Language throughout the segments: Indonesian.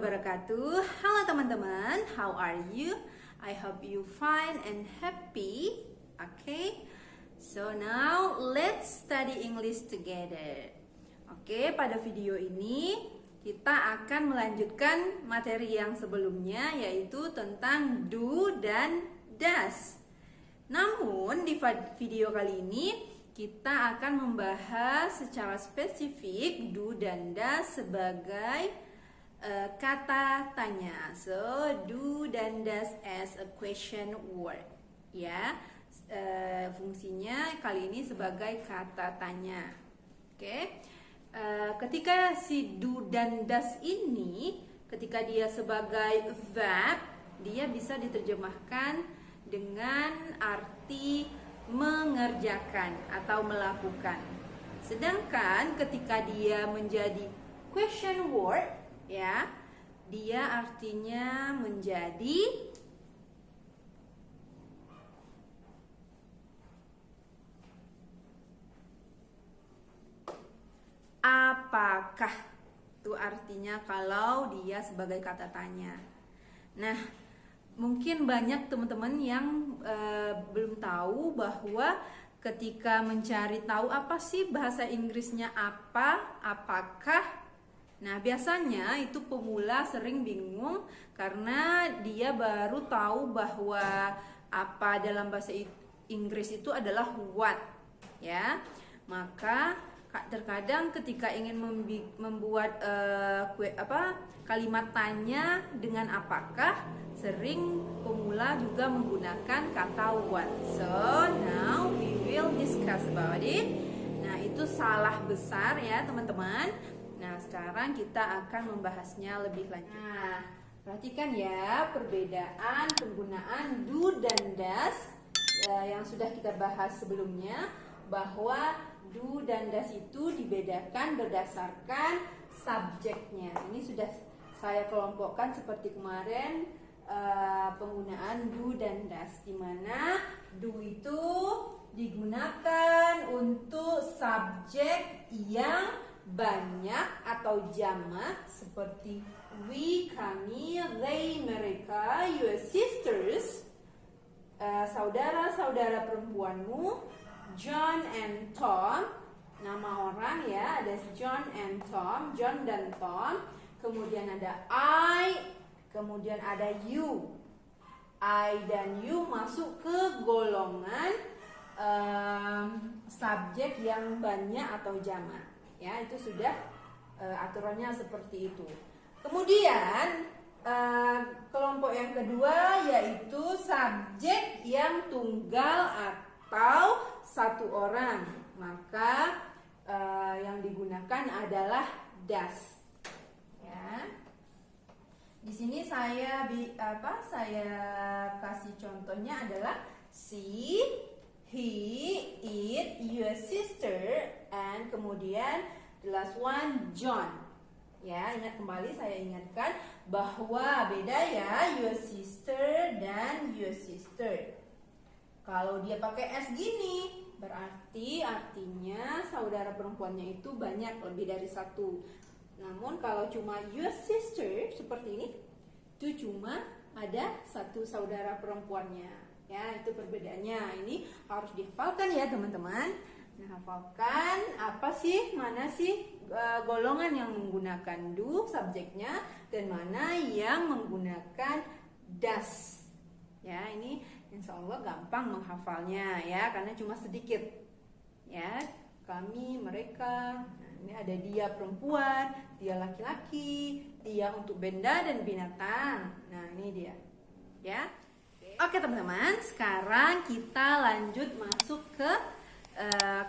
wabarakatuh. Halo teman-teman, how are you? I hope you fine and happy. Okay, so now let's study English together. Oke, pada video ini kita akan melanjutkan materi yang sebelumnya, yaitu tentang do dan does. Namun di video kali ini kita akan membahas secara spesifik do dan does sebagai kata tanya. So do dan does as a question word, ya. Fungsinya kali ini sebagai kata tanya. Oke. Ketika si do dan does ini, ketika dia sebagai verb, dia bisa diterjemahkan dengan arti mengerjakan atau melakukan. Sedangkan ketika dia menjadi question word, ya, dia artinya menjadi apakah. Itu artinya kalau dia sebagai kata tanya. Nah, mungkin banyak teman-teman yang belum tahu bahwa ketika mencari tahu apa sih bahasa Inggrisnya apakah. Nah, biasanya itu pemula sering bingung karena dia baru tahu bahwa apa dalam bahasa Inggris itu adalah what, ya. Maka terkadang ketika ingin membuat kalimat tanya dengan apakah, sering pemula juga menggunakan kata what. So now we will discuss about it. Nah, itu salah besar ya teman-teman. Nah, sekarang kita akan membahasnya lebih lanjut. Nah, perhatikan ya perbedaan penggunaan do dan does yang sudah kita bahas sebelumnya, bahwa do dan does itu dibedakan berdasarkan subjeknya. Ini sudah saya kelompokkan seperti kemarin, penggunaan do dan does, di mana do itu digunakan untuk subjek yang banyak atau jamak, seperti we, kami, they, mereka, your sisters, saudara-saudara perempuanmu, John and Tom, nama orang ya, ada John and Tom, John dan Tom. Kemudian ada I, kemudian ada you. I dan you masuk ke golongan subjek yang banyak atau jamak. Ya, itu sudah aturannya seperti itu. Kemudian kelompok yang kedua yaitu subjek yang tunggal atau satu orang. Maka yang digunakan adalah does. Ya. Di sini saya kasih contohnya adalah she, he, it, your sister, and kemudian the last one John. Ya, ingat kembali, saya ingatkan bahwa beda ya your sister dan your sister. Kalau dia pakai s gini, berarti artinya saudara perempuannya itu banyak, lebih dari satu. Namun kalau cuma your sister seperti ini, itu cuma ada satu saudara perempuannya. Ya, itu perbedaannya. Ini harus dihafalkan ya teman-teman. Nah, hafalkan mana sih golongan yang menggunakan do subjeknya dan mana yang menggunakan does. Ya, ini insya Allah gampang menghafalnya ya, karena cuma sedikit. Ya, kami, mereka. Nah, ini ada dia perempuan, dia laki-laki, dia untuk benda dan binatang. Nah, ini dia. Ya. Oke teman-teman, sekarang kita lanjut masuk ke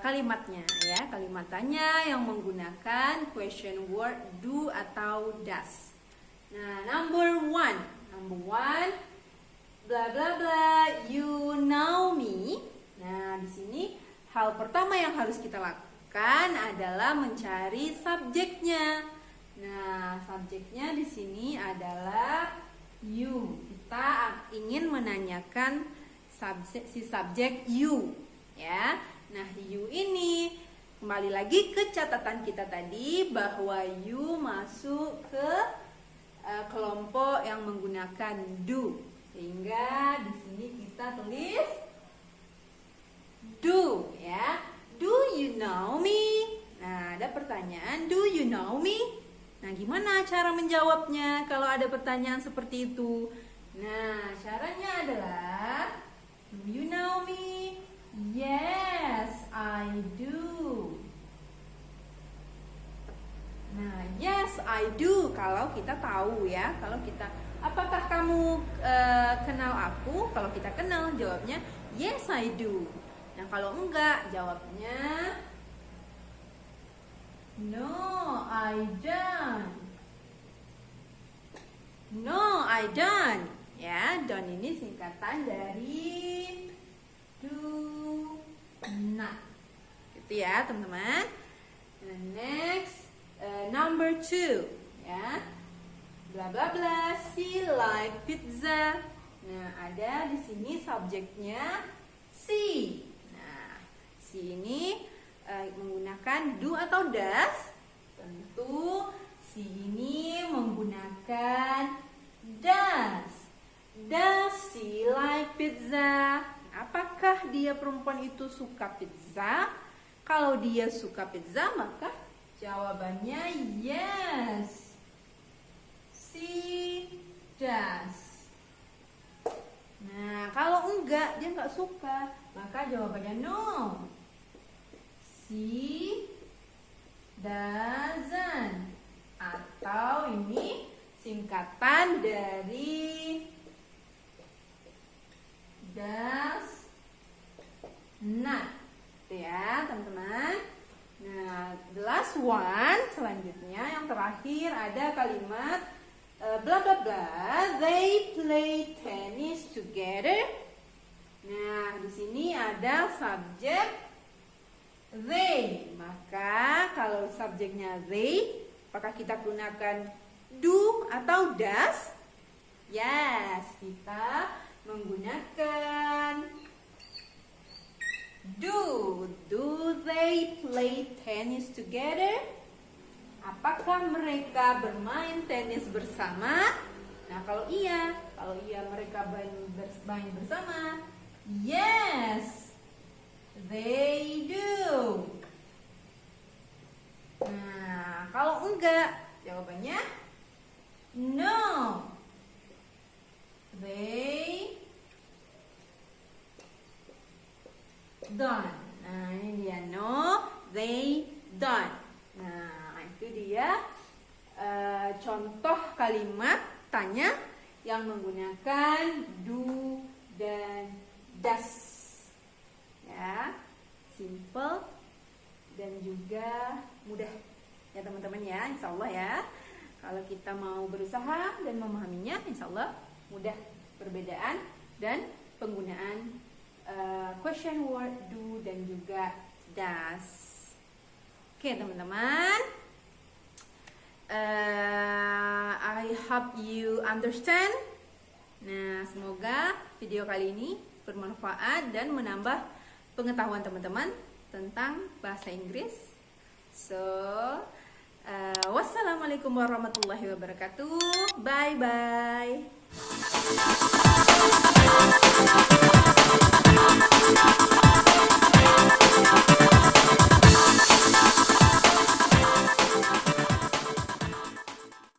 kalimatnya ya, kalimat tanya yang menggunakan question word do atau does. Nah, number one, bla bla bla, you know me. Nah, di sini hal pertama yang harus kita lakukan adalah mencari subjeknya. Nah, subjeknya di sini adalah you. Kita ingin menanyakan subjek you, ya. Nah, you ini kembali lagi ke catatan kita tadi bahwa you masuk ke menggunakan do. Sehingga di sini kita tulis do ya. Do you know me? Nah, ada pertanyaan, do you know me? Nah, gimana cara menjawabnya kalau ada pertanyaan seperti itu? Nah, caranya adalah, do you know me? Yes, I do. Nah, yes, I do. Kalau kita tahu ya, kalau kita, apakah kamu kenal aku? Kalau kita kenal, jawabnya yes, I do. Nah, kalau enggak, jawabnya no, I don't. No, I don't. Ya, don't ini singkatan dari do not. Gitu ya, teman-teman. Next, number 2. Ya, bla bla bla. She like pizza. Nah, ada di sini subjeknya she. Nah, she ini menggunakan do atau does? Tentu si ini menggunakan does. Does she like pizza? Apakah dia perempuan itu suka pizza? Kalau dia suka pizza, maka jawabannya yes, she does. Nah, kalau enggak, dia enggak suka, maka jawabannya no, she doesn't. Atau ini singkatan dari does not. Itu ya, teman-teman. Nah, the last one, selanjutnya yang terakhir ada kalimat bla bla bla. They play tennis together. Nah, di sini ada subjek they. Maka kalau subjeknya they, apakah kita gunakan do atau does? Yes, kita menggunakan do. Do they play tennis together? Apakah mereka bermain tenis bersama? Nah, kalau iya mereka bermain bersama. Yes, they do. Nah, kalau enggak, jawabannya no, they don't. Nah, ini dia, no, they don't. Nah, itu dia contoh kalimat tanya yang menggunakan do dan does. Ya, simple dan juga mudah ya teman-teman ya, insya Allah ya. Kalau kita mau berusaha dan memahaminya, insya Allah mudah perbedaan dan penggunaan question word do dan juga does. Oke teman-teman, I hope you understand. Nah, semoga video kali ini bermanfaat dan menambah pengetahuan teman-teman tentang bahasa Inggris. So, wassalamualaikum warahmatullahi wabarakatuh. Bye bye.